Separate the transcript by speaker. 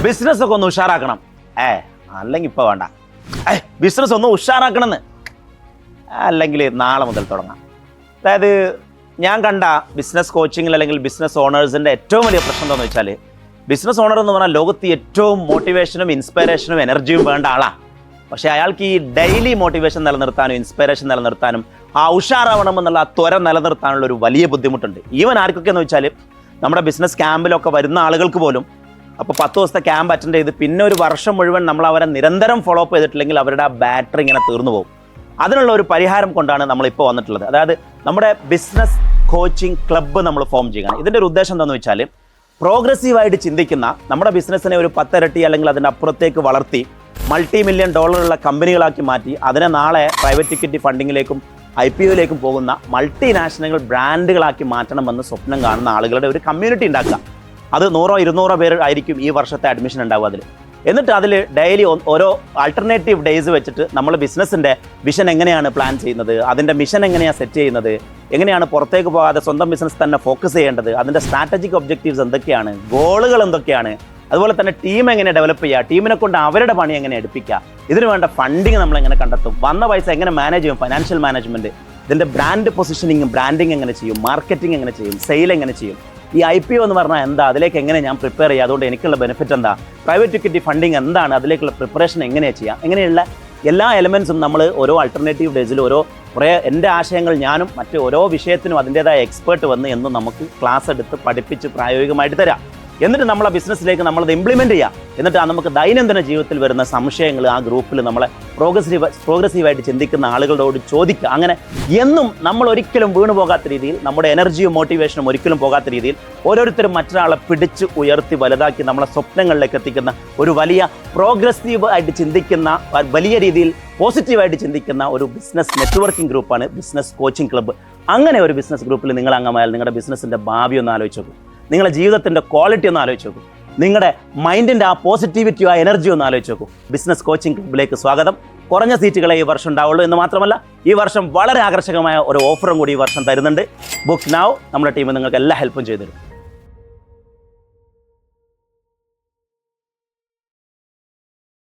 Speaker 1: ബിസിനസ്സൊക്കെ ഒന്ന് ഉഷാറാക്കണം. അല്ലെങ്കിൽ ഇപ്പോൾ വേണ്ട. ബിസിനസ് ഒന്ന് ഉഷാറാക്കണമെന്ന്, അല്ലെങ്കിൽ നാളെ മുതൽ തുടങ്ങാം. അതായത് ഞാൻ കണ്ട ബിസിനസ് കോച്ചിങ്ങിൽ അല്ലെങ്കിൽ ബിസിനസ് ഓണേഴ്സിൻ്റെ ഏറ്റവും വലിയ പ്രശ്നം എന്താണെന്ന് വെച്ചാൽ, ബിസിനസ് ഓണർ എന്ന് പറഞ്ഞാൽ ലോകത്ത് ഏറ്റവും മോട്ടിവേഷനും ഇൻസ്പിറേഷനും എനർജിയും വേണ്ട ആളാണ്. പക്ഷേ അയാൾക്ക് ഈ ഡെയിലി മോട്ടിവേഷൻ നിലനിർത്താനും ഇൻസ്പിറേഷൻ നിലനിർത്താനും ആ ഉഷാറാവണമെന്നുള്ള ആ ത്വര നിലനിർത്താനുള്ള ഒരു വലിയ ബുദ്ധിമുട്ടുണ്ട്. ഈവൻ ആർക്കൊക്കെ എന്ന് വെച്ചാൽ, നമ്മുടെ ബിസിനസ് ക്യാമ്പിലൊക്കെ വരുന്ന ആളുകൾക്ക് പോലും അപ്പോൾ 10 ദിവസത്തെ ക്യാമ്പ് അറ്റൻഡ് ചെയ്ത് പിന്നെ ഒരു വർഷം മുഴുവൻ നമ്മൾ അവരെ നിരന്തരം ഫോളോ അപ്പ് ചെയ്തിട്ടില്ലെങ്കിൽ അവരുടെ ആ ബാറ്ററി ഇങ്ങനെ തീർന്നു പോകും. അതിനുള്ള ഒരു പരിഹാരം കൊണ്ടാണ് നമ്മളിപ്പോൾ വന്നിട്ടുള്ളത്. അതായത് നമ്മുടെ ബിസിനസ് കോച്ചിങ് ക്ലബ്ബ് നമ്മൾ ഫോം ചെയ്യുകയാണ്. ഇതിൻ്റെ ഒരു ഉദ്ദേശം എന്താണെന്ന് വെച്ചാൽ, പ്രോഗ്രസീവായിട്ട് ചിന്തിക്കുന്ന നമ്മുടെ ബിസിനസ്സിനെ ഒരു 10 ഇരട്ടി അല്ലെങ്കിൽ അതിൻ്റെ അപ്പുറത്തേക്ക് വളർത്തി $multi-million കമ്പനികളാക്കി മാറ്റി അതിനെ നാളെ പ്രൈവറ്റ് ഇക്വിറ്റി ഫണ്ടിങ്ങിലേക്കും IPOയിലേക്കും പോകുന്ന മൾട്ടിനാഷണൽ ബ്രാൻഡുകളാക്കി മാറ്റണമെന്ന് സ്വപ്നം കാണുന്ന ആളുകളുടെ ഒരു കമ്മ്യൂണിറ്റി ഉണ്ടാക്കുക. അത് 100-200 പേര് ആയിരിക്കും ഈ വർഷത്തെ അഡ്മിഷൻ ഉണ്ടാവുക അതിൽ. എന്നിട്ട് അതിൽ ഡെയിലി ഓരോ ആൾട്ടർനേറ്റീവ് ഡേയ്സ് വെച്ചിട്ട് നമ്മൾ ബിസിനസ്സിൻ്റെ വിഷൻ എങ്ങനെയാണ് പ്ലാൻ ചെയ്യുന്നത്, അതിൻ്റെ മിഷൻ എങ്ങനെയാണ് സെറ്റ് ചെയ്യുന്നത്, എങ്ങനെയാണ് പുറത്തേക്ക് പോകാതെ സ്വന്തം ബിസിനസ് തന്നെ ഫോക്കസ് ചെയ്യേണ്ടത്, അതിൻ്റെ സ്ട്രാറ്റജിക് ഒബ്ജക്റ്റീവ്സ് എന്തൊക്കെയാണ്, ഗോളുകൾ എന്തൊക്കെയാണ്, അതുപോലെ തന്നെ ടീം എങ്ങനെ ഡെവലപ്പ് ചെയ്യുക, ടീമിനെ കൊണ്ട് അവരുടെ പണി എങ്ങനെ എടുപ്പിക്കുക, ഇതിന് വേണ്ട ഫണ്ടിങ് നമ്മൾ എങ്ങനെ കണ്ടെത്തും, വന്ന പൈസ എങ്ങനെ മാനേജ് ചെയ്യും, ഫൈനാൻഷ്യൽ മാനേജ്മെൻറ്റ്, ഇതിൻ്റെ ബ്രാൻഡ് പൊസിഷനിങ്ങും ബ്രാൻഡിങ് എങ്ങനെ ചെയ്യും, മാർക്കറ്റിംഗ് എങ്ങനെ ചെയ്യും, സെയിൽ എങ്ങനെ ചെയ്യും, ഈ IPO എന്ന് പറഞ്ഞാൽ എന്താ, അതിലേക്ക് എങ്ങനെ ഞാൻ പ്രിപ്പയർ ചെയ്യുക, അതുകൊണ്ട് എനിക്കുള്ള ബെനിഫിറ്റ് എന്താ, പ്രൈവറ്റ് ഇക്വിറ്റി ഫണ്ടിങ് എന്താണ്, അതിലേക്കുള്ള പ്രിപ്പറേഷൻ എങ്ങനെയാണ് ചെയ്യുക, എങ്ങനെയുള്ള എല്ലാ എലമെൻസും നമ്മൾ ഓരോ ആൾട്ടർനേറ്റീവ് ഡേയ്സിൽ കുറേ എൻ്റെ ആശയങ്ങൾ ഞാനും മറ്റ് ഓരോ വിഷയത്തിനും അതിൻ്റേതായ എക്സ്പേർട്ട് വന്ന് എന്നും നമുക്ക് ക്ലാസ് എടുത്ത് പഠിപ്പിച്ച് പ്രായോഗികമായിട്ട് തരാം. എന്നിട്ട് നമ്മളെ ബിസിനസ്സിലേക്ക് നമ്മളത് ഇംപ്ലിമെൻറ്റ് ചെയ്യുക. എന്നിട്ട് നമുക്ക് ദൈനംദിന ജീവിതത്തിൽ വരുന്ന സംശയങ്ങൾ ആ ഗ്രൂപ്പിൽ നമ്മളെ പ്രോഗ്രസീവായിട്ട് ചിന്തിക്കുന്ന ആളുകളോട് ചോദിക്കുക. അങ്ങനെ എന്നും നമ്മൾ ഒരിക്കലും വീണു പോകാത്ത രീതിയിൽ, നമ്മുടെ എനർജിയും മോട്ടിവേഷനും ഒരിക്കലും പോകാത്ത രീതിയിൽ ഓരോരുത്തരും മറ്റൊരാളെ പിടിച്ച് ഉയർത്തി വലുതാക്കി നമ്മളെ സ്വപ്നങ്ങളിലേക്ക് എത്തിക്കുന്ന ഒരു വലിയ പ്രോഗ്രസീവായിട്ട് ചിന്തിക്കുന്ന, വലിയ രീതിയിൽ പോസിറ്റീവായിട്ട് ചിന്തിക്കുന്ന ഒരു ബിസിനസ് നെറ്റ്വർക്കിംഗ് ഗ്രൂപ്പാണ് ബിസിനസ് കോച്ചിങ് ക്ലബ്ബ്. അങ്ങനെ ഒരു ബിസിനസ് ഗ്രൂപ്പിൽ നിങ്ങൾ അംഗമായാൽ നിങ്ങളുടെ ബിസിനസ്സിൻ്റെ ഭാവി ഒന്ന് ആലോചിച്ച് നോക്കും, നിങ്ങളുടെ ജീവിതത്തിൻ്റെ ക്വാളിറ്റി ഒന്ന് ആലോചിച്ച് നോക്കും, നിങ്ങളുടെ മൈൻഡിൻ്റെ ആ പോസിറ്റിവിറ്റി ആ എനർജി ഒന്ന് ആലോചിച്ച് നോക്കും. ബിസിനസ് കോച്ചിങ് ക്ലബ്ബിലേക്ക് സ്വാഗതം. കുറഞ്ഞ സീറ്റുകളെ ഈ വർഷം ഉണ്ടാവുള്ളൂ എന്ന് മാത്രമല്ല, ഈ വർഷം വളരെ ആകർഷകമായ ഒരു ഓഫറും കൂടി ഈ വർഷം തരുന്നുണ്ട്. Book now. നമ്മുടെ ടീം നിങ്ങൾക്ക് എല്ലാ ഹെൽപ്പും ചെയ്തു തരും.